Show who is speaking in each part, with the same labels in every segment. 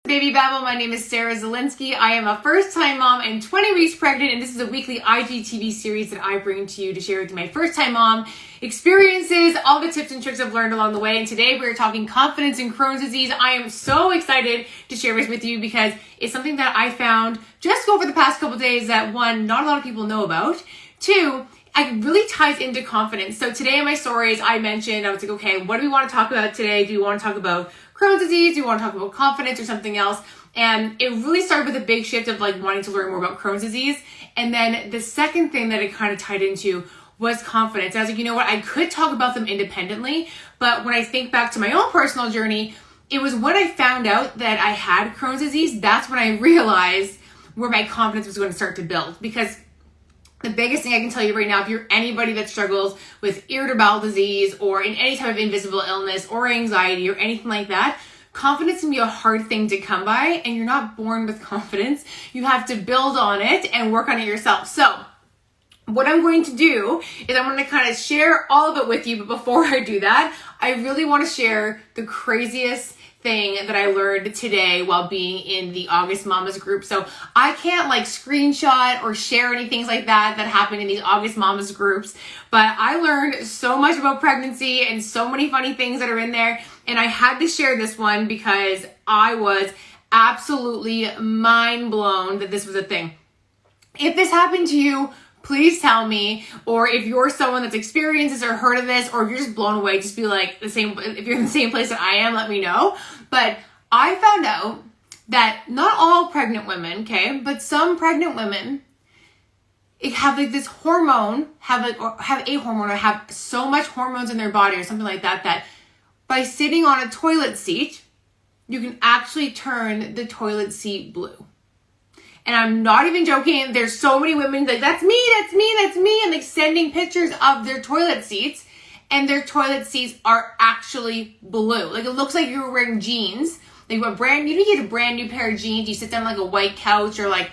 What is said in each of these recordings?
Speaker 1: Baby Babble, my name is Sarah Zielinski. I am a first-time mom and 20 weeks pregnant, and this is a weekly IGTV series that I bring to you to share with you my first-time mom experiences, all the tips and tricks I've learned along the way. And today we're talking confidence in Crohn's disease. I am so excited to share this with you because it's something that I found just over the past couple days that, one, not a lot of people know about. Two, it really ties into confidence. So today in my stories, I was like, okay, what do we want to talk about today? Do we want to talk about Crohn's disease? Do you want to talk about confidence or something else? And it really started with a big shift of like wanting to learn more about Crohn's disease. And then the second thing that it kind of tied into was confidence. And I was like, you know what? I could talk about them independently, but when I think back to my own personal journey, it was when I found out that I had Crohn's disease, that's when I realized where my confidence was going to start to build. Because the biggest thing I can tell you right now, if you're anybody that struggles with irritable bowel disease or in any type of invisible illness or anxiety or anything like that, confidence can be a hard thing to come by, and you're not born with confidence. You have to build on it and work on it yourself. So what I'm going to do is I'm going to kind of share all of it with you. But before I do that, I really want to share the craziest thing that I learned today while being in the August Mamas group. So I can't like screenshot or share any things like that happened in these August Mamas groups, but I learned so much about pregnancy and so many funny things that are in there. And I had to share this one because I was absolutely mind blown that this was a thing. If this happened to you, please tell me, or if you're someone that's experienced this or heard of this, or if you're just blown away, just be like if you're in the same place that I am, let me know. But I found out that not all pregnant women, okay, but some pregnant women have like this hormone, have a hormone, or have so much hormones in their body or something like that, that by sitting on a toilet seat, you can actually turn the toilet seat blue. And I'm not even joking. There's so many women like, that's me. And like sending pictures of their toilet seats, and their toilet seats are actually blue. Like it looks like you're wearing jeans. Like you get a brand new pair of jeans. You sit down like a white couch or like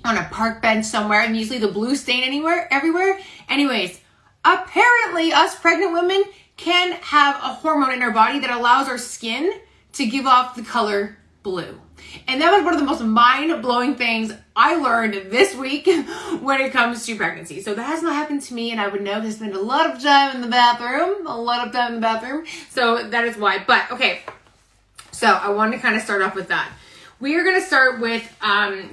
Speaker 1: on a park bench somewhere, and usually the blue stain everywhere. Anyways, apparently us pregnant women can have a hormone in our body that allows our skin to give off the color blue. And that was one of the most mind-blowing things I learned this week when it comes to pregnancy. So that has not happened to me, and I would know to spend a lot of time in the bathroom. So that is why. But okay, so I wanted to kind of start off with that. We are going to start with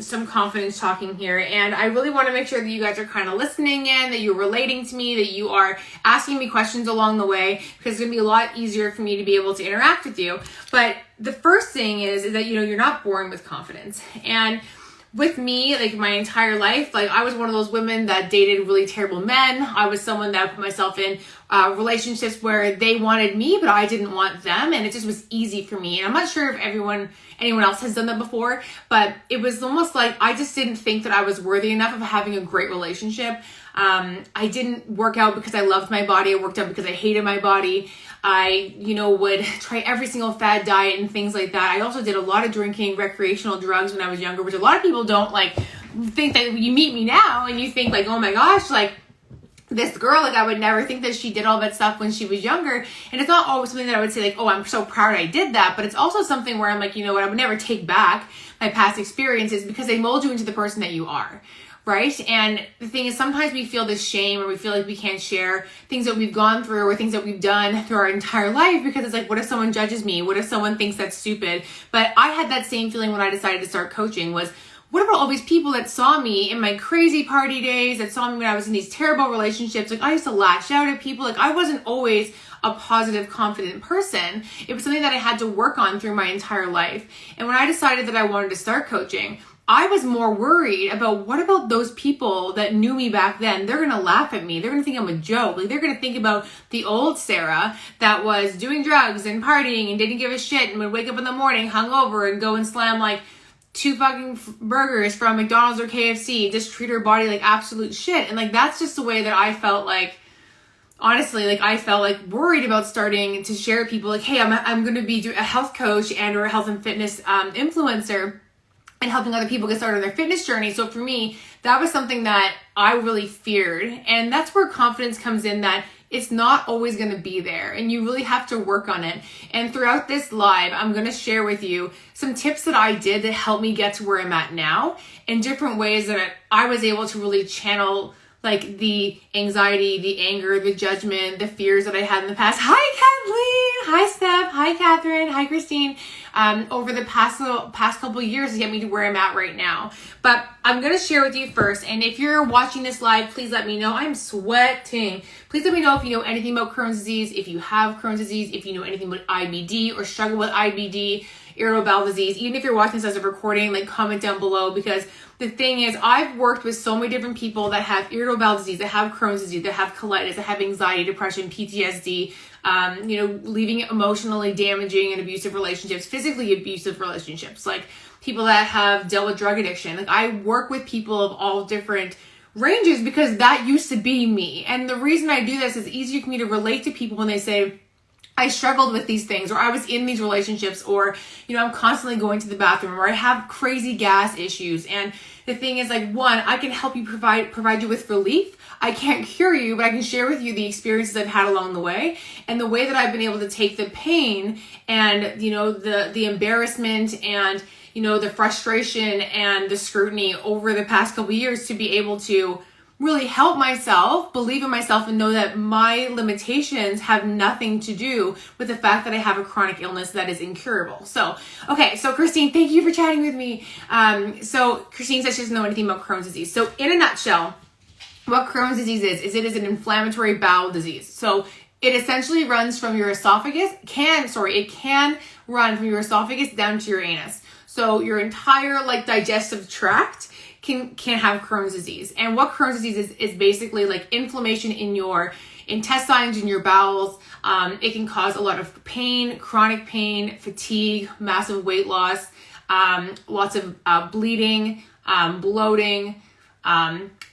Speaker 1: some confidence talking here, and I really want to make sure that you guys are kind of listening in, that you're relating to me, that you are asking me questions along the way, because it's going to be a lot easier for me to be able to interact with you. But the first thing is that, you know, you're not born with confidence. And with me, like my entire life, like I was one of those women that dated really terrible men. I was someone that put myself in relationships where they wanted me, but I didn't want them. And it just was easy for me. And I'm not sure if anyone else has done that before, but it was almost like I just didn't think that I was worthy enough of having a great relationship. I didn't work out because I loved my body. I worked out because I hated my body. I, would try every single fad diet and things like that. I also did a lot of drinking, recreational drugs when I was younger, which a lot of people don't think that you meet me now and you think like, oh my gosh, like this girl, like I would never think that she did all that stuff when she was younger. And it's not always something that I would say like, oh, I'm so proud I did that. But it's also something where I'm like, you know what, I would never take back my past experiences because they mold you into the person that you are. Right? And the thing is, sometimes we feel this shame or we feel like we can't share things that we've gone through or things that we've done through our entire life because it's like, what if someone judges me? What if someone thinks that's stupid? But I had that same feeling when I decided to start coaching was, what about all these people that saw me in my crazy party days, that saw me when I was in these terrible relationships? Like I used to lash out at people. Like I wasn't always a positive, confident person. It was something that I had to work on through my entire life. And when I decided that I wanted to start coaching, I was more worried about what about those people that knew me back then? They're going to laugh at me. They're going to think I'm a joke. Like they're going to think about the old Sarah that was doing drugs and partying and didn't give a shit and would wake up in the morning hungover and go and slam like 2 fucking burgers from McDonald's or KFC, just treat her body like absolute shit. And like, that's just the way that I felt like, honestly, like I felt like worried about starting to share with people like, hey, I'm going to be a health coach and or a health and fitness influencer, and helping other people get started on their fitness journey. So for me, that was something that I really feared. And that's where confidence comes in, that it's not always going to be there, and you really have to work on it. And throughout this live, I'm going to share with you some tips that I did that helped me get to where I'm at now, and different ways that I was able to really channel like the anxiety, the anger, the judgment, the fears that I had in the past. Hi, Kathleen. Hi, Steph. Hi, Catherine. Hi, Christine. Over the past couple of years to get me to where I'm at right now. But I'm going to share with you first. And if you're watching this live, please let me know. I'm sweating. Please let me know if you know anything about Crohn's disease, if you have Crohn's disease, if you know anything about IBD or struggle with IBD, irritable bowel disease. Even if you're watching this as a recording, like comment down below, because the thing is, I've worked with so many different people that have irritable bowel disease, that have Crohn's disease, that have colitis, that have anxiety, depression, PTSD, leaving emotionally damaging and abusive relationships, physically abusive relationships, like people that have dealt with drug addiction. Like, I work with people of all different ranges because that used to be me. And the reason I do this is easier for me to relate to people when they say, I struggled with these things, or I was in these relationships, or, I'm constantly going to the bathroom, or I have crazy gas issues. And the thing is, like, one, I can help you provide you with relief. I can't cure you, but I can share with you the experiences I've had along the way, and the way that I've been able to take the pain and, the embarrassment and, the frustration and the scrutiny over the past couple of years to be able to really help myself, believe in myself, and know that my limitations have nothing to do with the fact that I have a chronic illness that is incurable. So Christine, thank you for chatting with me. So Christine says she doesn't know anything about Crohn's disease. So in a nutshell, what Crohn's disease is it is an inflammatory bowel disease. So it essentially runs from your esophagus, it can run from your esophagus down to your anus. So your entire digestive tract can have Crohn's disease. And what Crohn's disease is basically like inflammation in your intestines, in your bowels. It can cause a lot of pain, chronic pain, fatigue, massive weight loss, lots of bleeding, bloating,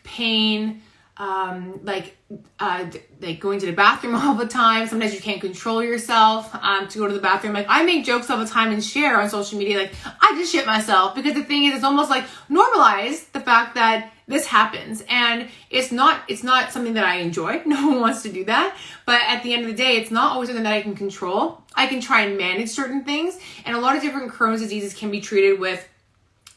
Speaker 1: pain, going to the bathroom all the time. Sometimes you can't control yourself to go to the bathroom. Like, I make jokes all the time and share on social media, like, I just shit myself, because the thing is, it's almost like normalize the fact that this happens, and it's not something that I enjoy. No one wants to do that, but at the end of the day, it's not always something that I can control. I can try and manage certain things, and a lot of different Crohn's diseases can be treated with.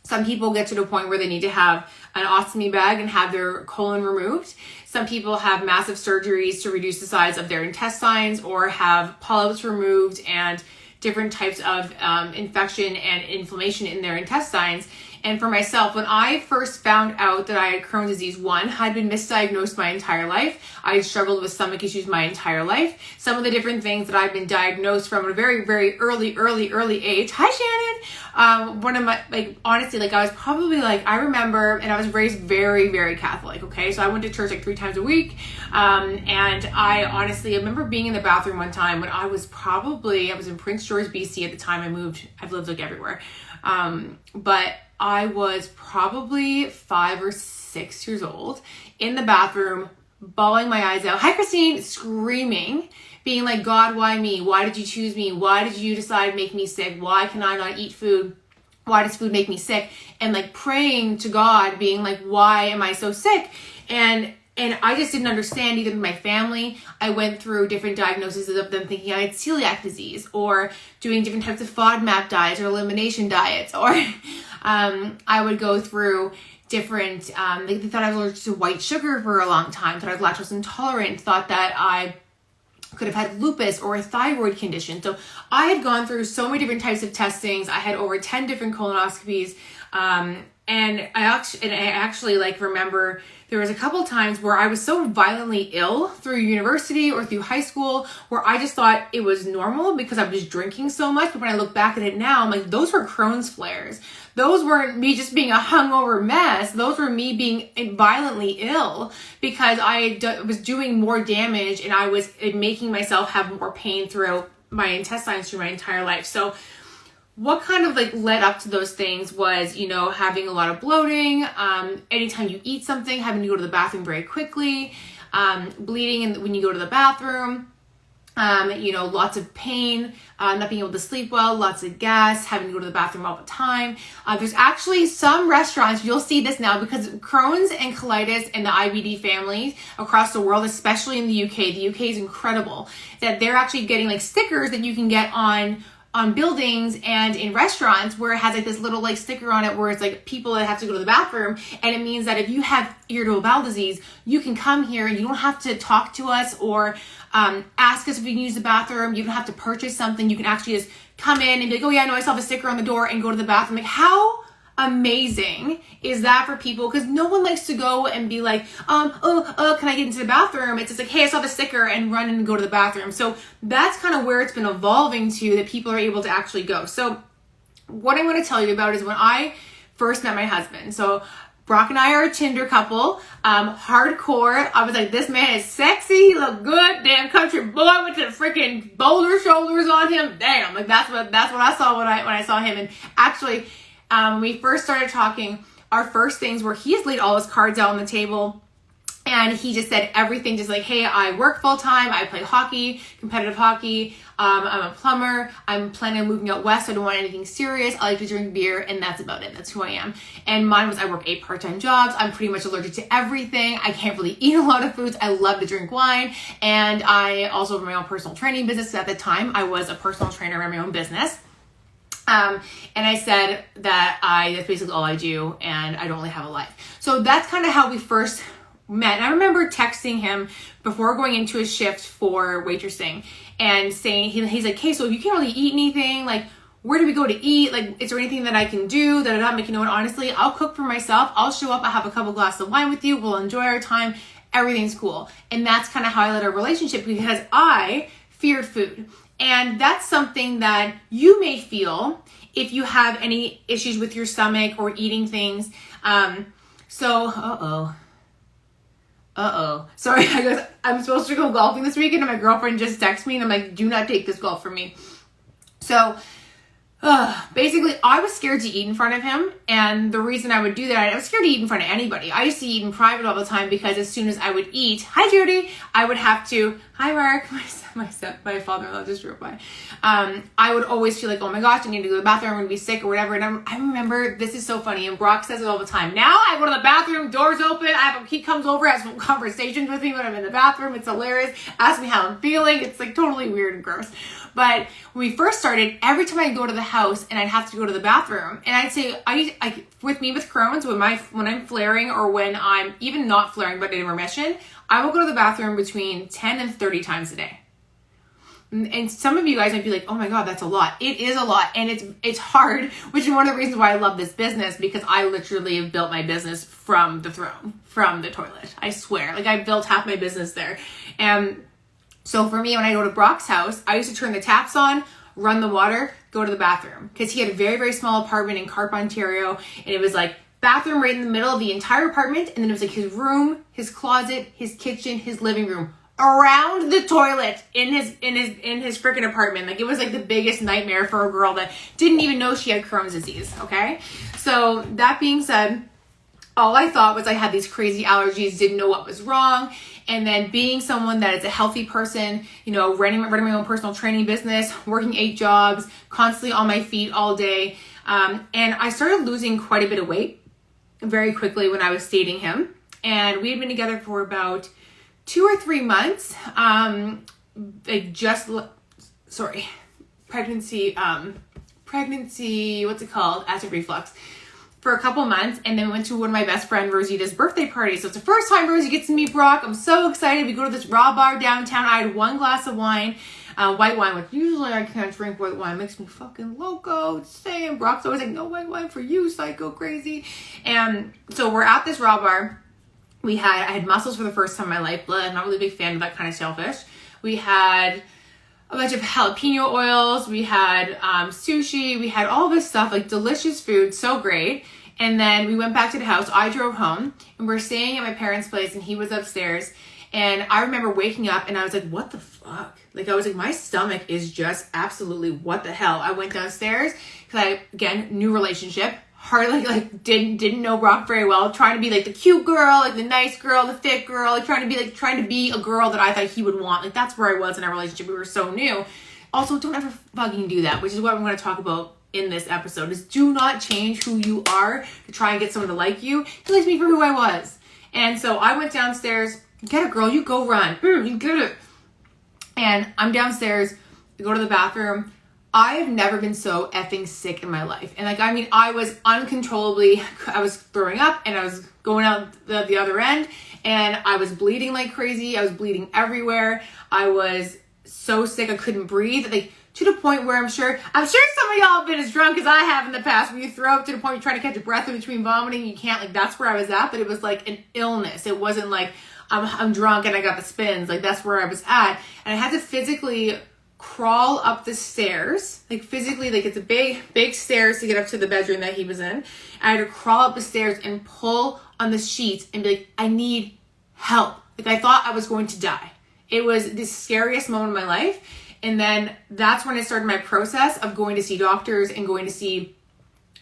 Speaker 1: Some people get to the point where they need to have an ostomy bag and have their colon removed. Some people have massive surgeries to reduce the size of their intestines, or have polyps removed and different types of infection and inflammation in their intestines. And for myself, when I first found out that I had Crohn's disease, I'd been misdiagnosed my entire life. I struggled with stomach issues my entire life. Some of the different things that I've been diagnosed from at a very, very early age. Hi, Shannon. One of my, honestly, I was probably I remember, and I was raised very, very Catholic. Okay. So I went to church 3 times a week. And I honestly remember being in the bathroom one time when I was in Prince George, BC at the time. I moved. I've lived everywhere. But I was probably 5 or 6 years old in the bathroom, bawling my eyes out. Hi, Christine, screaming, being like, God, why me? Why did you choose me? Why did you decide to make me sick? Why can I not eat food? Why does food make me sick? And praying to God, being like, why am I so sick? And I just didn't understand, either in my family. I went through different diagnoses of them thinking I had celiac disease, or doing different types of FODMAP diets or elimination diets, or I would go through different, they thought I was allergic to white sugar for a long time, thought I was lactose intolerant, thought that I could have had lupus or a thyroid condition. So I had gone through so many different types of testings. I had over 10 different colonoscopies. And I actually remember there was a couple times where I was so violently ill through university or through high school where I just thought it was normal because I was drinking so much. But when I look back at it now, I'm like, those were Crohn's flares. Those weren't me just being a hungover mess. Those were me being violently ill because I was doing more damage, and I was making myself have more pain throughout my intestines through my entire life. So what kind of led up to those things was, having a lot of bloating, anytime you eat something, having to go to the bathroom very quickly, bleeding when you go to the bathroom, lots of pain, not being able to sleep well, lots of gas, having to go to the bathroom all the time. There's actually some restaurants, you'll see this now, because Crohn's and colitis and the IBD families across the world, especially in the UK is incredible, that they're actually getting like stickers that you can get on buildings and in restaurants where it has like this little like sticker on it where it's like people that have to go to the bathroom, and it means that if you have irritable bowel disease, you can come here and you don't have to talk to us or ask us if we can use the bathroom. You don't have to purchase something. You can actually just come in and be like, oh yeah, no, I saw the sticker on the door, and go to the bathroom. Like, how amazing is that for people? Because no one likes to go and be like, can I get into the bathroom? It's just like, hey, I saw the sticker, and run and go to the bathroom. So that's kind of where it's been evolving to, that people are able to actually go. So what I'm going to tell you about is when I first met my husband. So Brock and I are a Tinder couple, hardcore. I was like, this man is sexy, he look good, damn country boy with the freaking boulder shoulders on him. Damn, like that's what I saw when I saw him. And actually, when we first started talking, our first things were he has laid all his cards out on the table. And he just said everything, just like, hey, I work full time. I play hockey, competitive hockey. I'm a plumber. I'm planning on moving out west. So I don't want anything serious. I like to drink beer, and that's about it. That's who I am. And mine was I work 8 part-time jobs. I'm pretty much allergic to everything. I can't really eat a lot of foods. I love to drink wine. And I also run my own personal training business. At the time, I was a personal trainer, ran my own business. And I said that that's basically all I do, and I don't really have a life. So that's kind of how we first met. And I remember texting him before going into his shift for waitressing and saying, he's like, hey, so if you can't really eat anything, like, where do we go to eat? Like, is there anything that I can do that I'm not making? And honestly, I'll cook for myself. I'll show up. I'll have a couple glasses of wine with you. We'll enjoy our time. Everything's cool. And that's kind of how I led our relationship, because I feared food. And that's something that you may feel if you have any issues with your stomach or eating things. Sorry, I'm supposed to go golfing this weekend, and my girlfriend just texted me, and I'm like, do not take this golf from me. So basically, I was scared to eat in front of him. And the reason I would do that, I was scared to eat in front of anybody. I used to eat in private all the time, because as soon as I would eat, hi Judy, I would have to, hi Mark, my father-in-law just drove by. I would always feel like, oh my gosh, I need to go to the bathroom, I'm going to be sick or whatever. And I remember, this is so funny, and Brock says it all the time. Now I go to the bathroom, doors open, he comes over, has some conversations with me when I'm in the bathroom. It's hilarious. Asks me how I'm feeling. It's like totally weird and gross. But when we first started, every time I'd go to the house and I'd have to go to the bathroom, and I'd say, with Crohn's, when I'm flaring, or when I'm even not flaring but in remission, I will go to the bathroom between 10 and 30 times a day. And some of you guys might be like, oh my God, that's a lot. It is a lot, and it's hard, which is one of the reasons why I love this business, because I literally have built my business from the throne, from the toilet. I swear, like I built half my business there. And so for me, when I go to Brock's house, I used to turn the taps on, run the water, go to the bathroom, because he had a very, very small apartment in Carp, Ontario, and it was like bathroom right in the middle of the entire apartment, and then it was like his room, his closet, his kitchen, his living room, around the toilet in his freaking apartment. Like, it was like the biggest nightmare for a girl that didn't even know she had Crohn's disease. Okay, so that being said, all I thought was I had these crazy allergies, didn't know what was wrong. And then being someone that is a healthy person, running my own personal training business, working 8 jobs, constantly on my feet all day. And I started losing quite a bit of weight very quickly when I was dating him. And we had been together for about 2 or 3 months. Pregnancy, what's it called? Acid reflux. For a couple months, and then we went to one of my best friend Rosita's birthday party. So it's the first time Rosie gets to meet Brock. I'm so excited. We go to this raw bar downtown. I had 1 glass of wine, white wine, which usually I can't drink white wine. It makes me fucking loco. Saying Brock's always like, no white wine for you, psycho crazy. And so we're at this raw bar. I had mussels for the first time in my life. I'm not really a big fan of that kind of shellfish. We had a bunch of jalapeno oils. We had sushi. We had all this stuff, like delicious food, so great. And then we went back to the house. I drove home, and we're staying at my parents' place, and he was upstairs. And I remember waking up, and I was like, what the fuck? Like, I was like, my stomach is just absolutely what the hell. I went downstairs because again, new relationship, hardly like didn't know Brock very well, trying to be like the cute girl, like the nice girl, the fit girl, like trying to be a girl that I thought he would want. Like that's where I was in our relationship. We were so new. Also, don't ever fucking do that, which is what I'm going to talk about in this episode, is do not change who you are to try and get someone to like you. He likes me for who I was. And so I went downstairs, get it girl, you go run. You get it. And I'm downstairs, I go to the bathroom. I have never been so effing sick in my life. And like, I mean, I was uncontrollably, I was throwing up and I was going out the other end and I was bleeding like crazy. I was bleeding everywhere. I was so sick I couldn't breathe. Like to the point where I'm sure some of y'all have been as drunk as I have in the past, where you throw up to the point you're trying to catch a breath in between vomiting. You can't, like that's where I was at, but it was like an illness. It wasn't like I'm drunk and I got the spins. Like that's where I was at. And I had to physically crawl up the stairs, like physically, like it's a big stairs to get up to the bedroom that he was in. I had to crawl up the stairs and pull on the sheets and be like, I need help. Like I thought I was going to die. It was the scariest moment of my life. And then that's when I started my process of going to see doctors and going to see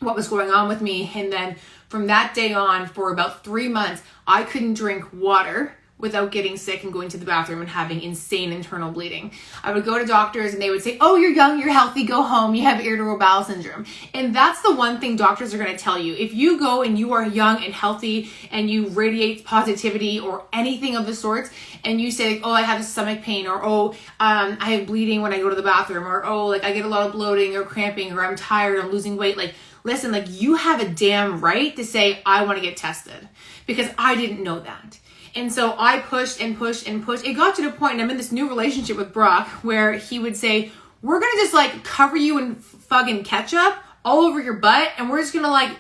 Speaker 1: what was going on with me. And then from that day on, for about 3 months, I couldn't drink water without getting sick and going to the bathroom and having insane internal bleeding. I would go to doctors and they would say, oh, you're young, you're healthy, go home, you have irritable bowel syndrome. And that's the one thing doctors are going to tell you. If you go and you are young and healthy and you radiate positivity or anything of the sorts, and you say, oh, I have a stomach pain, or oh, I have bleeding when I go to the bathroom, or oh, like I get a lot of bloating or cramping, or I'm tired, I'm losing weight, like listen, like you have a damn right to say, I want to get tested, because I didn't know that. And so I pushed and pushed and pushed. It got to the point, and I'm in this new relationship with Brock, where he would say, we're going to just like cover you in fucking ketchup all over your butt, and we're just going to like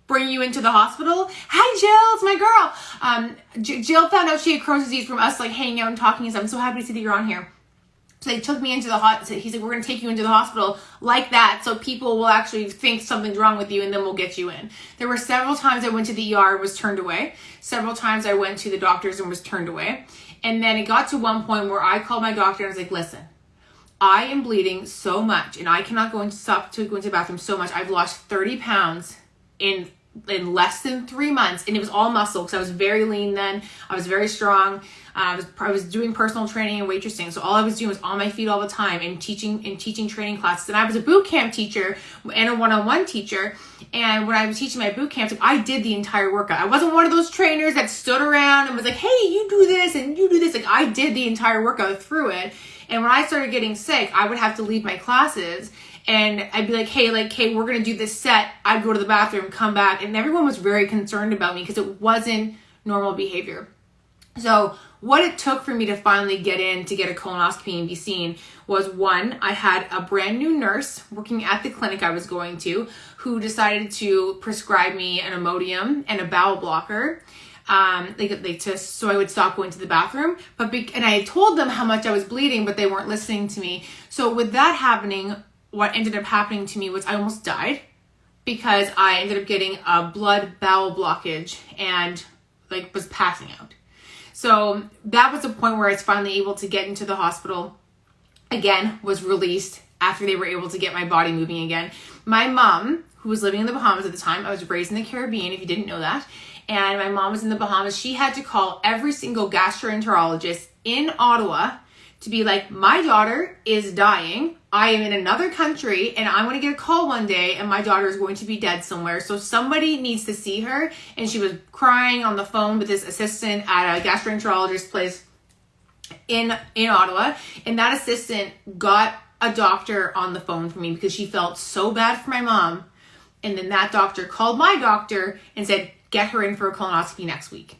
Speaker 1: bring you into the hospital. Hi, Jill, it's my girl. Jill found out she had Crohn's disease from us like hanging out and talking, and so I'm so happy to see that you're on here. So they took me into the hospital. He's like, we're going to take you into the hospital like that, so people will actually think something's wrong with you, and then we'll get you in. There were several times I went to the ER and was turned away. Several times I went to the doctors and was turned away. And then it got to one point where I called my doctor and I was like, listen, I am bleeding so much and I cannot stop to go into the bathroom so much. I've lost 30 pounds in less than 3 months, and it was all muscle because I was very lean then. I was very strong. I was doing personal training and waitressing, so all I was doing was on my feet all the time and teaching training classes. And I was a boot camp teacher and a one-on-one teacher. And when I was teaching my boot camps, I did the entire workout. I wasn't one of those trainers that stood around and was like, "Hey, you do this and you do this." Like I did the entire workout through it. And when I started getting sick, I would have to leave my classes. And I'd be like, hey, we're going to do this set. I'd go to the bathroom, come back. And everyone was very concerned about me because it wasn't normal behavior. So what it took for me to finally get in to get a colonoscopy and be seen was, one, I had a brand new nurse working at the clinic I was going to who decided to prescribe me an Imodium and a bowel blocker. So I would stop going to the bathroom. And I had told them how much I was bleeding, but they weren't listening to me. So with that happening, what ended up happening to me was I almost died because I ended up getting a blood bowel blockage and was passing out. So that was the point where I was finally able to get into the hospital again, was released after they were able to get my body moving again. My mom, who was living in the Bahamas at the time, I was raised in the Caribbean, if you didn't know that, and my mom was in the Bahamas. She had to call every single gastroenterologist in Ottawa to be like, my daughter is dying. I am in another country and I'm going to get a call one day and my daughter is going to be dead somewhere. So somebody needs to see her. And she was crying on the phone with this assistant at a gastroenterologist's place in Ottawa. And that assistant got a doctor on the phone for me because she felt so bad for my mom. And then that doctor called my doctor and said, get her in for a colonoscopy next week.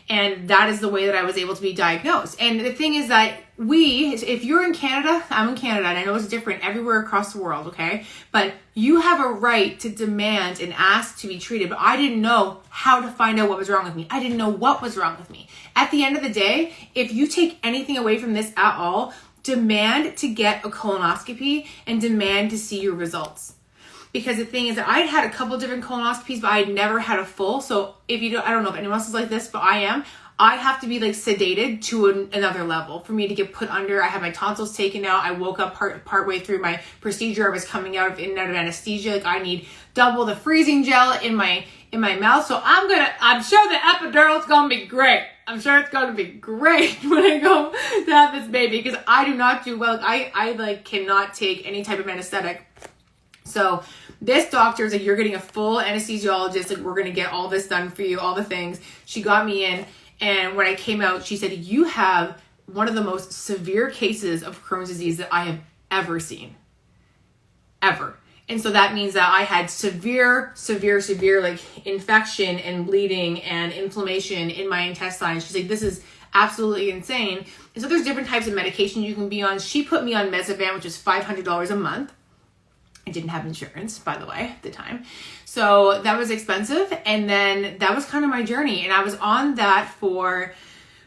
Speaker 1: And that is the way that I was able to be diagnosed. And the thing is that if you're in Canada, I'm in Canada, and I know it's different everywhere across the world, okay? But you have a right to demand and ask to be treated. But I didn't know how to find out what was wrong with me. I didn't know what was wrong with me. At the end of the day, if you take anything away from this at all, demand to get a colonoscopy and demand to see your results. Because the thing is that I'd had a couple different colonoscopies, but I'd never had a full. So I don't know if anyone else is like this, but I am. I have to be like sedated to another level for me to get put under. I had my tonsils taken out. I woke up part way through my procedure. I was coming out of in and out of anesthesia. Like I need double the freezing gel in my mouth. So I'm sure the epidural's gonna be great. I'm sure it's gonna be great when I go to have this baby, because I do not do well. I like cannot take any type of anesthetic. So this doctor is like, you're getting a full anesthesiologist. Like, we're going to get all this done for you, all the things. She got me in. And when I came out, she said, you have one of the most severe cases of Crohn's disease that I have ever seen. Ever. And so that means that I had severe like infection and bleeding and inflammation in my intestines. She's like, this is absolutely insane. And so there's different types of medication you can be on. She put me on Mezavant, which is $500 a month. I didn't have insurance, by the way, at the time. So that was expensive. And then that was kind of my journey. And I was on that for,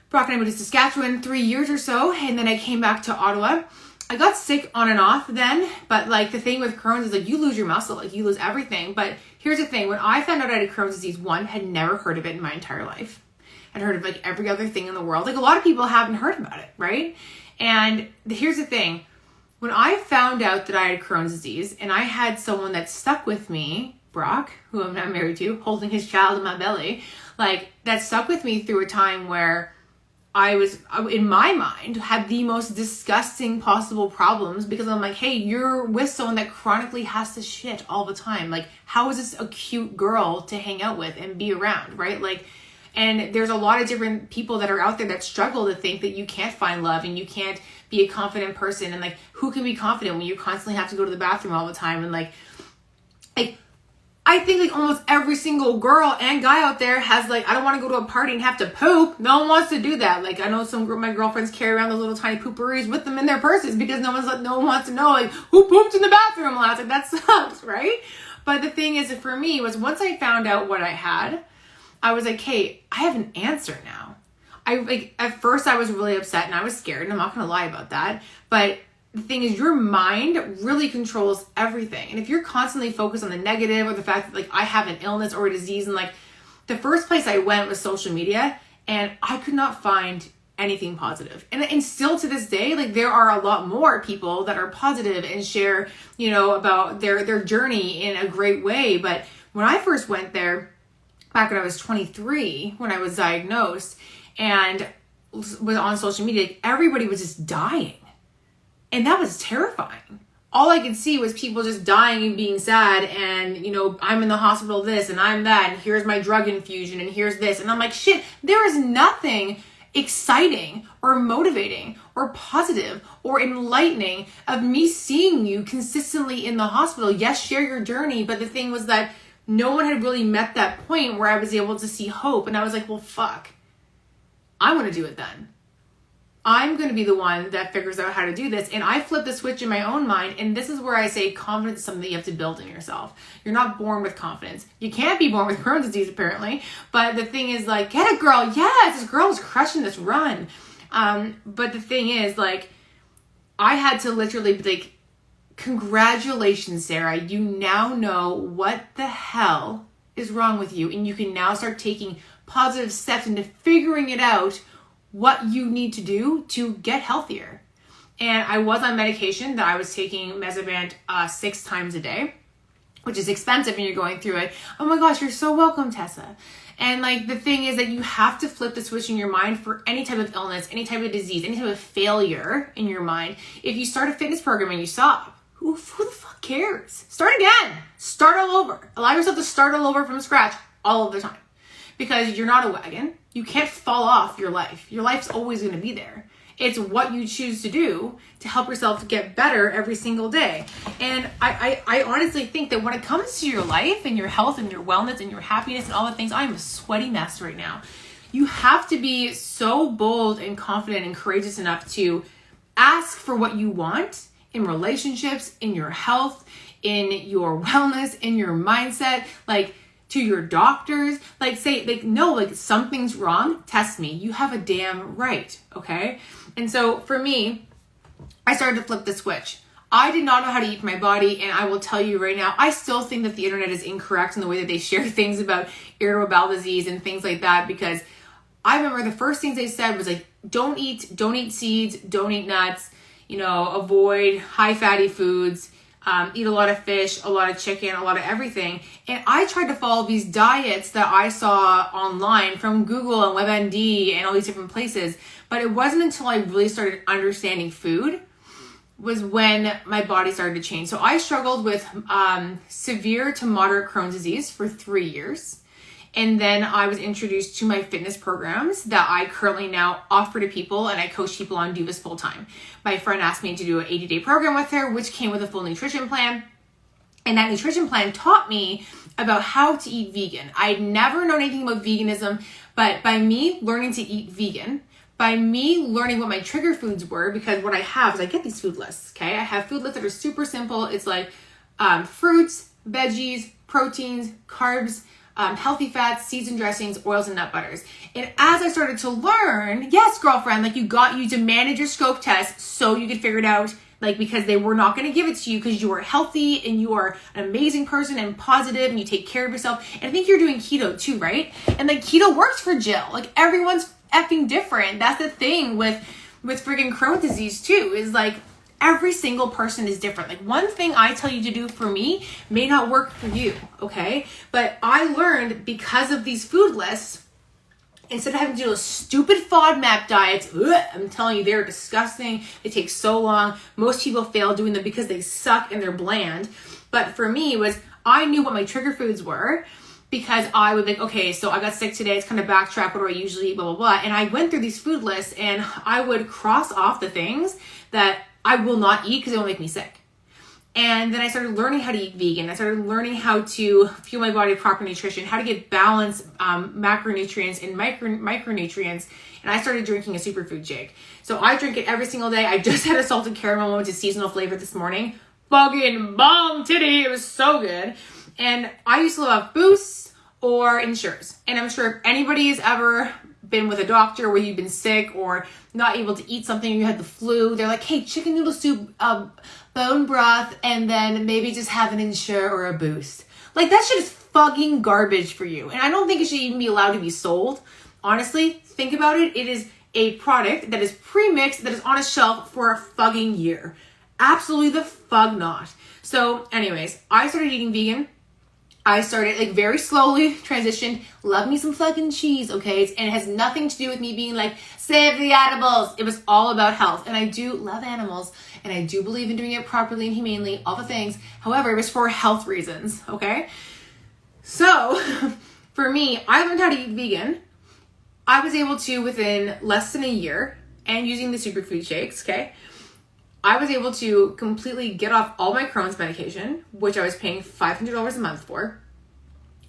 Speaker 1: Brock and I moved to Saskatchewan 3 years or so. And then I came back to Ottawa. I got sick on and off then. But like the thing with Crohn's is like you lose your muscle, like you lose everything. But here's the thing. When I found out I had Crohn's disease, had never heard of it in my entire life. I'd heard of like every other thing in the world. Like a lot of people haven't heard about it, right? And here's the thing. When I found out that I had Crohn's disease and I had someone that stuck with me, Brock, who I'm now married to, holding his child in my belly, like that stuck with me through a time where I was, in my mind, had the most disgusting possible problems, because I'm like, hey, you're with someone that chronically has to shit all the time. Like, how is this a cute girl to hang out with and be around, right? Like, and there's a lot of different people that are out there that struggle to think that you can't find love and you can't be a confident person. And like, who can be confident when you constantly have to go to the bathroom all the time? And like I think like almost every single girl and guy out there has like, I don't want to go to a party and have to poop. No one wants to do that. Like I know my girlfriends carry around those little tiny pooperies with them in their purses because no one wants to know like who pooped in the bathroom last. Like that sucks, right? But the thing is, for me, was once I found out what I had, I was like, hey, I have an answer now. At first I was really upset and I was scared, and I'm not going to lie about that. But the thing is, your mind really controls everything. And if you're constantly focused on the negative or the fact that like I have an illness or a disease, and like the first place I went was social media, and I could not find anything positive. And still to this day, like there are a lot more people that are positive and share, about their journey in a great way. But when I first went there, back when I was 23, when I was diagnosed and was on social media, everybody was just dying. And that was terrifying. All I could see was people just dying and being sad, and, I'm in the hospital this and I'm that, and here's my drug infusion and here's this. And I'm like, shit, there is nothing exciting or motivating or positive or enlightening of me seeing you consistently in the hospital. Yes, share your journey. But the thing was that no one had really met that point where I was able to see hope. And I was like, well, fuck, I want to do it then. I'm going to be the one that figures out how to do this. And I flipped the switch in my own mind. And this is where I say confidence is something that you have to build in yourself. You're not born with confidence. You can't be born with Crohn's disease, apparently. But the thing is, like, get it, girl. Yes, this girl is crushing this run. But the thing is, like, I had to literally be like, congratulations, Sarah. You now know what the hell is wrong with you. And you can now start taking positive steps into figuring it out, what you need to do to get healthier. And I was on medication that I was taking Mezavant 6 times a day, which is expensive when you're going through it. Oh my gosh, you're so welcome, Tessa. And like the thing is that you have to flip the switch in your mind for any type of illness, any type of disease, any type of failure in your mind. If you start a fitness program and you stop, who the fuck cares? Start again. Start all over. Allow yourself to start all over from scratch all of the time. Because you're not a wagon. You can't fall off your life. Your life's always going to be there. It's what you choose to do to help yourself get better every single day. And I honestly think that when it comes to your life and your health and your wellness and your happiness and all the things, I'm a sweaty mess right now. You have to be so bold and confident and courageous enough to ask for what you want in relationships, in your health, in your wellness, in your mindset, like to your doctors, like say, like, no, like something's wrong, test me. You have a damn right, okay? And so for me, I started to flip the switch. I did not know how to eat for my body, and I will tell you right now, I still think that the internet is incorrect in the way that they share things about irritable bowel disease and things like that, because I remember the first things they said was like, don't eat seeds, don't eat nuts, avoid high fatty foods, eat a lot of fish, a lot of chicken, a lot of everything. And I tried to follow these diets that I saw online from Google and WebMD and all these different places. But it wasn't until I really started understanding food was when my body started to change. So I struggled with severe to moderate Crohn's disease for 3 years. And then I was introduced to my fitness programs that I currently now offer to people, and I coach people on do this full time. My friend asked me to do an 80-day program with her, which came with a full nutrition plan. And that nutrition plan taught me about how to eat vegan. I'd never known anything about veganism, but by me learning to eat vegan, by me learning what my trigger foods were, because what I have is I get these food lists, okay? I have food lists that are super simple. It's like fruits, veggies, proteins, carbs, healthy fats, seeds and dressings, oils and nut butters. And as I started to learn, yes, girlfriend, like you demanded your scope test so you could figure it out, like because they were not going to give it to you because you are healthy and you are an amazing person and positive and you take care of yourself. And I think you're doing keto too, right? And like keto works for Jill. Like everyone's effing different. That's the thing with freaking Crohn's disease too, is like every single person is different. Like one thing I tell you to do for me may not work for you, okay? But I learned because of these food lists, instead of having to do those stupid FODMAP diets, I'm telling you, they're disgusting. They take so long. Most people fail doing them because they suck and they're bland. But for me, I knew what my trigger foods were, because I would think, okay, so I got sick today. It's kind of backtrack. What do I usually eat? Blah, blah, blah. And I went through these food lists and I would cross off the things that I will not eat because it will make me sick. And then I started learning how to eat vegan. I started learning how to fuel my body with proper nutrition, how to get balanced macronutrients and micronutrients. And I started drinking a superfood shake. So I drink it every single day. I just had a salted caramel one, which is seasonal flavor this morning. Fucking bomb titty. It was so good. And I used to love Boosts or Ensures. And I'm sure if anybody has ever been with a doctor where you've been sick or not able to eat something, you had the flu, they're like, hey, chicken noodle soup, bone broth, and then maybe just have an Ensure or a Boost. Like that shit is fucking garbage for you. And I don't think it should even be allowed to be sold. Honestly, think about it. It is a product that is pre-mixed, that is on a shelf for a fucking year. Absolutely the fuck not. So anyways, I started eating vegan. I started like very slowly transitioned. Love me some fucking cheese, okay? And it has nothing to do with me being like, save the animals. It was all about health. And I do love animals. And I do believe in doing it properly and humanely, all the things. However, it was for health reasons, okay? So for me, I learned how to eat vegan. I was able to, within less than a year, and using the superfood shakes, okay? I was able to completely get off all my Crohn's medication, which I was paying $500 a month for.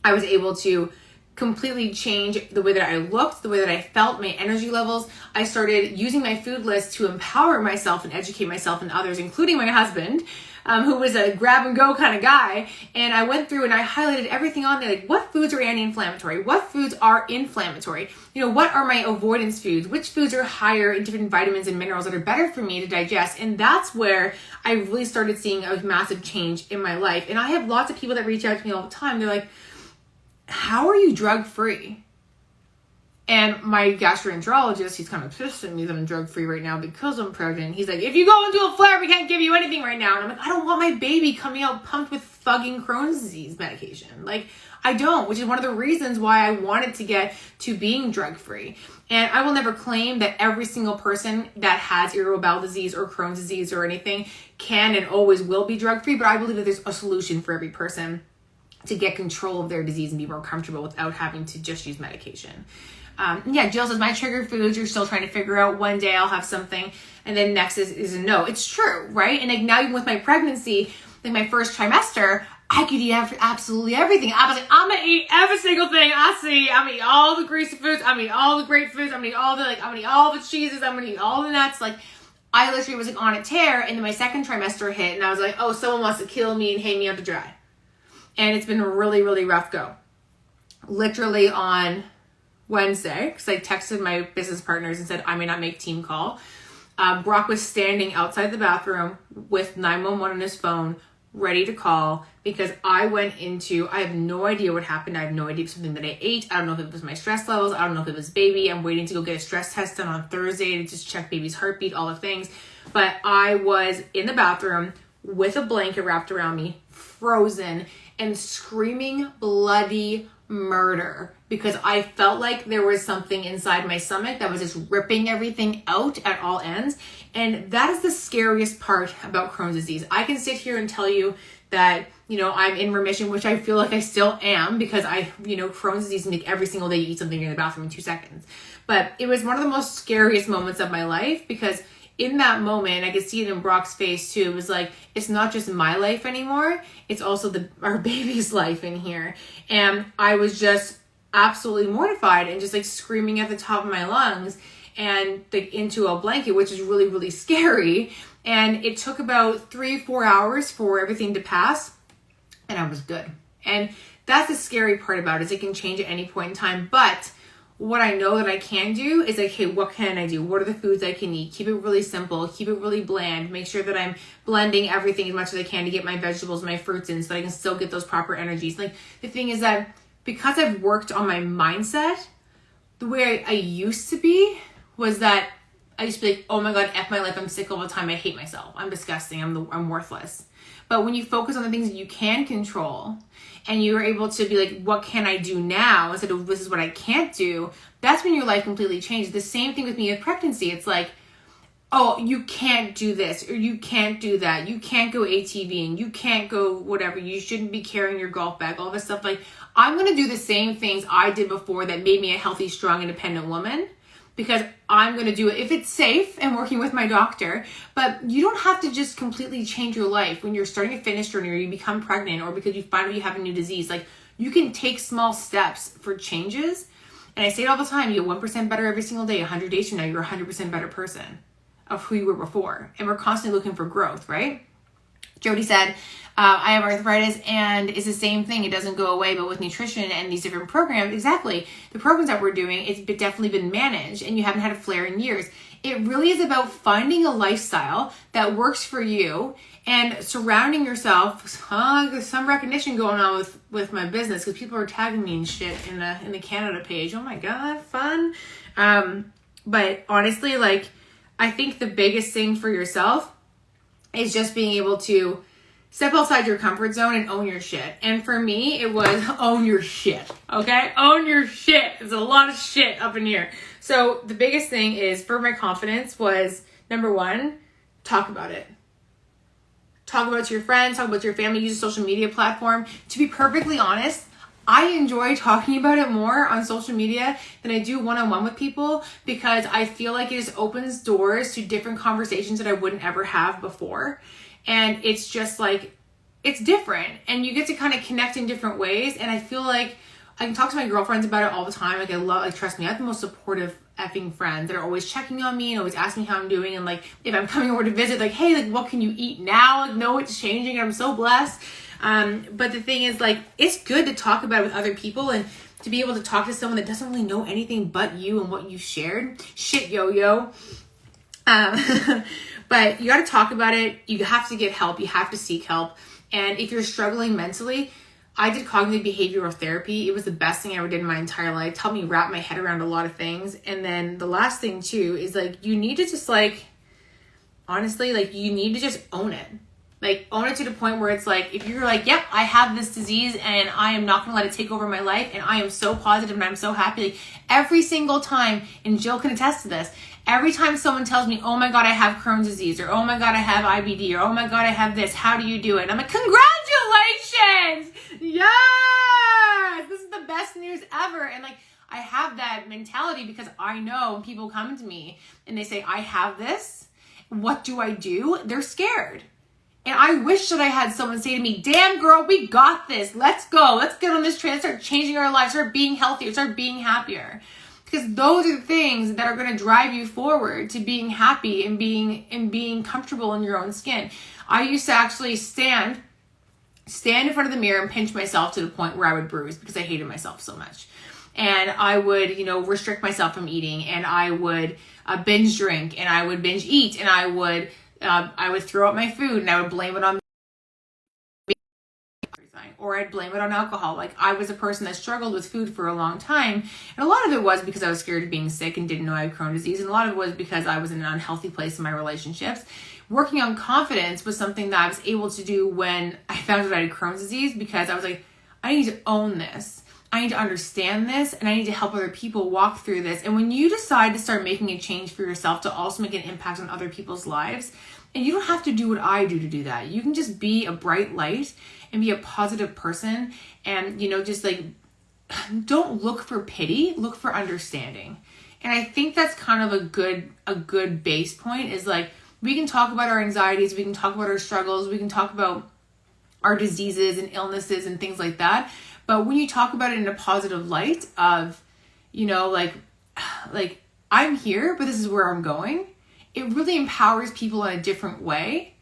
Speaker 1: I was able to completely change the way that I looked, the way that I felt, my energy levels. I started using my food list to empower myself and educate myself and others, including my husband, who was a grab and go kind of guy. And I went through and I highlighted everything on there, like what foods are anti-inflammatory, what foods are inflammatory, what are my avoidance foods, which foods are higher in different vitamins and minerals that are better for me to digest. And that's where I really started seeing a massive change in my life. And I have lots of people that reach out to me all the time. They're like, how are you drug-free? And my gastroenterologist, he's kind of pissed at me that I'm drug-free right now because I'm pregnant. He's like, if you go into a flare, we can't give you anything right now. And I'm like, I don't want my baby coming out pumped with fucking Crohn's disease medication. Like, I don't, which is one of the reasons why I wanted to get to being drug-free. And I will never claim that every single person that has irritable bowel disease or Crohn's disease or anything can and always will be drug-free, but I believe that there's a solution for every person to get control of their disease and be more comfortable without having to just use medication. Jill says, my trigger foods, you're still trying to figure out. One day I'll have something, and then next is a no. It's true, right? And like now even with my pregnancy, like my first trimester, I could eat absolutely everything. I was like, I'm gonna eat every single thing I see. I'm gonna eat all the greasy foods. I'm gonna eat all the great foods. I'm gonna eat all the cheeses. I'm gonna eat all the nuts. Like, I literally was like on a tear, and then my second trimester hit, and I was like, oh, someone wants to kill me and hang me out to dry. And it's been a really, really rough go. Literally on Wednesday, because I texted my business partners and said I may not make team call. Brock was standing outside the bathroom with 911 on his phone, ready to call, because I have no idea what happened. I have no idea if something that I ate. I don't know if it was my stress levels. I don't know if it was baby. I'm waiting to go get a stress test done on Thursday to just check baby's heartbeat, all the things. But I was in the bathroom with a blanket wrapped around me, frozen, and screaming bloody murder, because I felt like there was something inside my stomach that was just ripping everything out at all ends. And that is the scariest part about Crohn's disease. I can sit here and tell you that, I'm in remission, which I feel like I still am, because Crohn's disease make every single day you eat something in the bathroom in 2 seconds. But it was one of the most scariest moments of my life, because in that moment, I could see it in Brock's face too. It was like, it's not just my life anymore. It's also our baby's life in here. And I was just absolutely mortified and just like screaming at the top of my lungs and like into a blanket, which is really, really scary. And it took about 3-4 hours for everything to pass, and I was good. And that's the scary part about it, is it can change at any point in time. But what I know that I can do is like, hey, what can I do? What are the foods I can eat? Keep it really simple. Keep it really bland. Make sure that I'm blending everything as much as I can to get my vegetables, my fruits in, so that I can still get those proper energies. Like, the thing is that because I've worked on my mindset, the way I used to be was that I used to be like, oh my God, F my life. I'm sick all the time. I hate myself. I'm disgusting. I'm worthless. But when you focus on the things that you can control, and you're able to be like, what can I do now, instead of this is what I can't do, that's when your life completely changes. The same thing with me with pregnancy. It's like, oh, you can't do this, or you can't do that. You can't go ATVing. You can't go whatever. You shouldn't be carrying your golf bag, all this stuff. Like, I'm going to do the same things I did before that made me a healthy, strong, independent woman, because I'm going to do it if it's safe and working with my doctor. But you don't have to just completely change your life when you're starting a fitness journey, or you become pregnant, or because you find out you have a new disease. Like, you can take small steps for changes. And I say it all the time, you get 1% better every single day. 100 days from now, you're a 100% better person of who you were before. And we're constantly looking for growth, right? Jody said, I have arthritis, and it's the same thing. It doesn't go away, but with nutrition and these different programs, exactly, the programs that we're doing, it's definitely been managed, and you haven't had a flare in years. It really is about finding a lifestyle that works for you and surrounding yourself. There's some recognition going on with my business, because people are tagging me and shit in the Canada page. Oh my God, fun. But honestly, like, I think the biggest thing for yourself is just being able to step outside your comfort zone and own your shit. And for me, it was own your shit, okay? Own your shit. There's a lot of shit up in here. So the biggest thing is, for my confidence, was, number one, talk about it. Talk about it to your friends, talk about it to your family, use a social media platform. To be perfectly honest, I enjoy talking about it more on social media than I do one-on-one with people, because I feel like it just opens doors to different conversations that I wouldn't ever have before. And it's just like, it's different, and you get to kind of connect in different ways. And I feel like I can talk to my girlfriends about it all the time. Like, trust me, I have the most supportive effing friends that are always checking on me and always asking me how I'm doing. And like, if I'm coming over to visit, like, hey, like, what can you eat now? Like, no, it's changing, and I'm so blessed. But the thing is, like, it's good to talk about it with other people, and to be able to talk to someone that doesn't really know anything but you and what you shared. Shit, yo. But you got to talk about it. You have to get help. You have to seek help. And if you're struggling mentally, I did cognitive behavioral therapy. It was the best thing I ever did in my entire life. It helped me wrap my head around a lot of things. And then the last thing too is, like, you need to just, like, honestly, like, you need to just own it. Like, own it to the point where it's like, if you're like, yep, I have this disease and I am not going to let it take over my life, and I am so positive and I'm so happy. Like, every single time, and Jill can attest to this, every time someone tells me, oh my God, I have Crohn's disease, or oh my God, I have IBD, or oh my God, I have this, how do you do it? And I'm like, congratulations! Yes! This is the best news ever. And like, I have that mentality because I know when people come to me and they say, I have this, what do I do? They're scared. And I wish that I had someone say to me, damn girl, we got this. Let's go. Let's get on this train and start changing our lives, start being healthier, start being happier. Because those are the things that are going to drive you forward to being happy and being comfortable in your own skin. I used to actually stand in front of the mirror and pinch myself to the point where I would bruise, because I hated myself so much. And I would, restrict myself from eating, and I would binge drink, and I would binge eat, and I would throw out my food, and I would blame it on or I'd blame it on alcohol. Like, I was a person that struggled with food for a long time. And a lot of it was because I was scared of being sick and didn't know I had Crohn's disease. And a lot of it was because I was in an unhealthy place in my relationships. Working on confidence was something that I was able to do when I found out I had Crohn's disease, because I was like, I need to own this. I need to understand this, and I need to help other people walk through this. And when you decide to start making a change for yourself to also make an impact on other people's lives, and you don't have to do what I do to do that. You can just be a bright light and be a positive person, and, you know, just like, don't look for pity, look for understanding. And I think that's kind of a good base point, is like, we can talk about our anxieties, we can talk about our struggles, we can talk about our diseases and illnesses and things like that. But when you talk about it in a positive light of, you know, like I'm here, but this is where I'm going, it really empowers people in a different way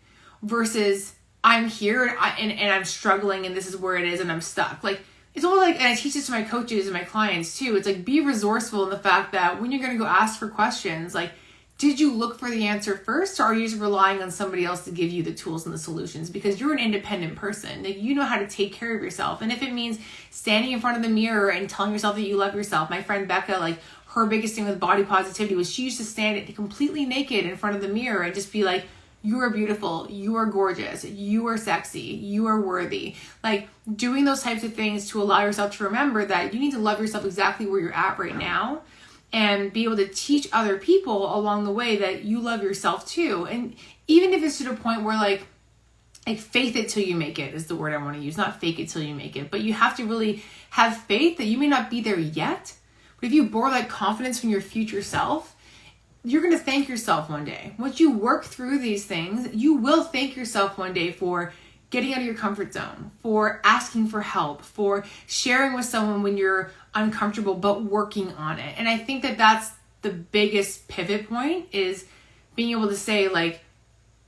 Speaker 1: versus I'm here and I'm struggling and this is where it is and I'm stuck. Like, it's almost like, and I teach this to my coaches and my clients too, it's like, be resourceful in the fact that when you're going to go ask for questions, like, did you look for the answer first, or are you just relying on somebody else to give you the tools and the solutions? Because you're an independent person. Like, you know how to take care of yourself. And if it means standing in front of the mirror and telling yourself that you love yourself. My friend Becca, like, her biggest thing with body positivity was she used to stand completely naked in front of the mirror and just be like, you are beautiful, you are gorgeous, you are sexy, you are worthy. Like, doing those types of things to allow yourself to remember that you need to love yourself exactly where you're at right now, and be able to teach other people along the way that you love yourself too. And even if it's to the point where like faith it till you make it is the word I want to use, not fake it till you make it. But you have to really have faith that you may not be there yet, but if you bore that confidence from your future self, you're going to thank yourself one day. Once you work through these things, you will thank yourself one day for getting out of your comfort zone, for asking for help, for sharing with someone when you're uncomfortable, but working on it. And I think that that's the biggest pivot point, is being able to say, like,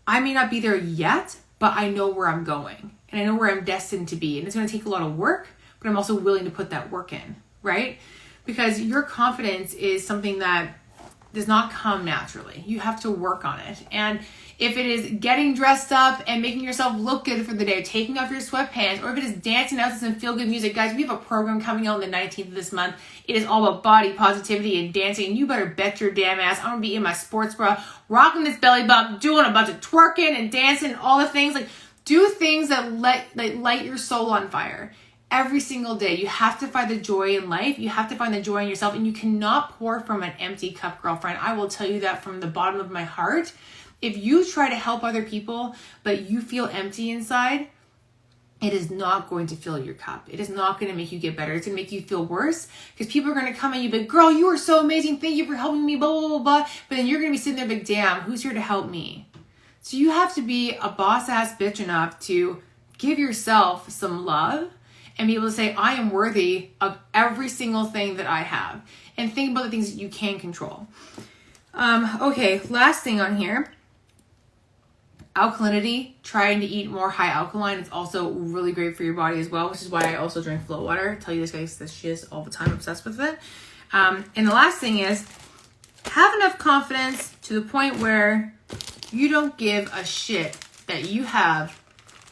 Speaker 1: I may not be there yet, but I know where I'm going and I know where I'm destined to be. And it's going to take a lot of work, but I'm also willing to put that work in, right? Because your confidence is something that does not come naturally. You have to work on it. And if it is getting dressed up and making yourself look good for the day, taking off your sweatpants, or if it is dancing out to some feel-good music, guys, we have a program coming out on the 19th of this month. It is all about body positivity and dancing. And you better bet your damn ass I'm going to be in my sports bra, rocking this belly bump, doing a bunch of twerking and dancing and all the things. Like, do things that light your soul on fire. Every single day, you have to find the joy in life. You have to find the joy in yourself, and you cannot pour from an empty cup, girlfriend. I will tell you that from the bottom of my heart. If you try to help other people, but you feel empty inside, it is not going to fill your cup. It is not going to make you get better. It's going to make you feel worse, because people are going to come at you, but girl, you are so amazing. Thank you for helping me, blah, blah, blah, blah. But then you're going to be sitting there, but damn, who's here to help me? So you have to be a boss ass bitch enough to give yourself some love and be able to say, I am worthy of every single thing that I have. And think about the things that you can control. Okay, last thing on here. Alkalinity, trying to eat more high alkaline. It's also really great for your body as well, which is why I also drink flow water. I tell you this, guys, this shit is all the time, obsessed with it. And the last thing is, have enough confidence to the point where you don't give a shit that you have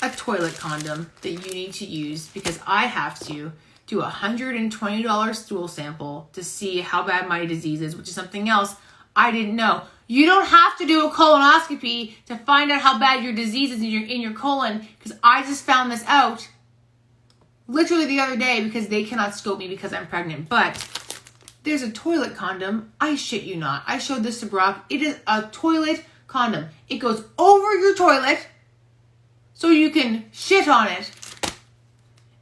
Speaker 1: a toilet condom that you need to use, because I have to do a $120 stool sample to see how bad my disease is, which is something else I didn't know. You don't have to do a colonoscopy to find out how bad your disease is in your colon, because I just found this out literally the other day because they cannot scope me because I'm pregnant. But there's a toilet condom. I shit you not. I showed this to Brock. It is a toilet condom. It goes over your toilet so you can shit on it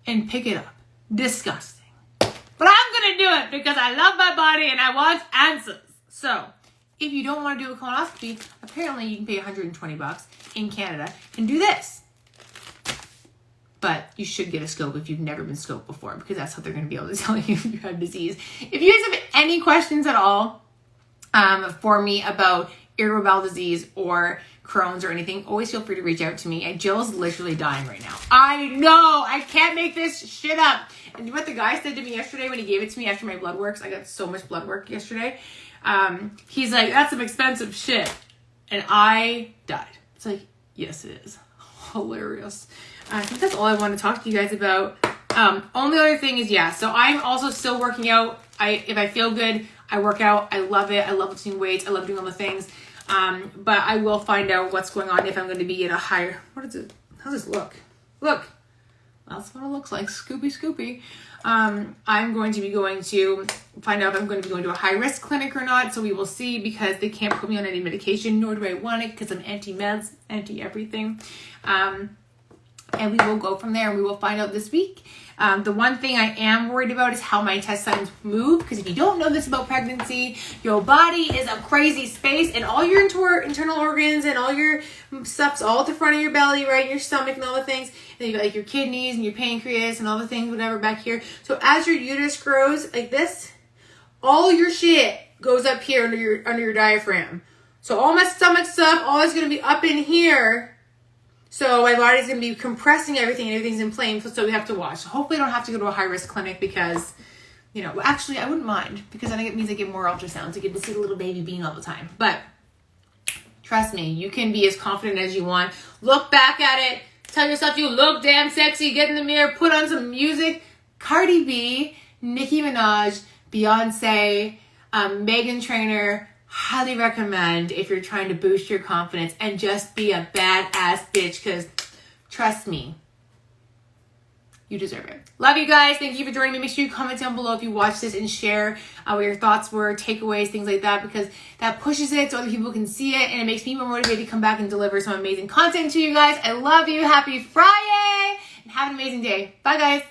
Speaker 1: and pick it up. Disgusting. But I'm going to do it because I love my body and I want answers. So if you don't want to do a colonoscopy, apparently you can pay $120 in Canada and do this. But you should get a scope if you've never been scoped before, because that's how they're going to be able to tell you if you have disease. If you guys have any questions at all for me about irritable bowel disease or Crohn's or anything, always feel free to reach out to me. And Jill's literally dying right now. I know, I can't make this shit up. And what the guy said to me yesterday when he gave it to me after my blood works, I got so much blood work yesterday. He's like, that's some expensive shit. And I died. It's like, yes, it is. Hilarious. I think that's all I want to talk to you guys about. Only other thing is, so I'm also still working out. If I feel good, I work out. I love it. I love lifting weights. I love doing all the things. But I will find out what's going on if I'm going to be at a higher, what is it? How does this look? Look, that's what it looks like. Scoopy. I'm going to be going to find out if I'm going to be going to a high risk clinic or not. So we will see, because they can't put me on any medication, nor do I want it, because I'm anti-meds, anti-everything. And we will go from there, and we will find out this week. The one thing I am worried about is how my intestines move, because if you don't know this about pregnancy, your body is a crazy space, and all your internal organs and all your stuff's all at the front of your belly, right? Your stomach and all the things. And you got like your kidneys and your pancreas and all the things, whatever, back here. So as your uterus grows like this, all your shit goes up here under your diaphragm. So all my stomach stuff, all is going to be up in here. So my body's going to be compressing everything, and everything's inflamed, so we have to watch. So hopefully I don't have to go to a high-risk clinic, because, actually I wouldn't mind, because then it means I get more ultrasounds. I get to see the little baby being all the time. But trust me, you can be as confident as you want. Look back at it. Tell yourself you look damn sexy. Get in the mirror. Put on some music. Cardi B, Nicki Minaj, Beyonce, Meghan Trainor. Highly recommend if you're trying to boost your confidence and just be a badass bitch, because trust me, you deserve it. Love you guys. Thank you for joining me. Make sure you comment down below if you watched this, and share what your thoughts were, takeaways, things like that, because that pushes it so other people can see it, and it makes me more motivated to come back and deliver some amazing content to you guys. I love you. Happy Friday, and have an amazing day. Bye, guys.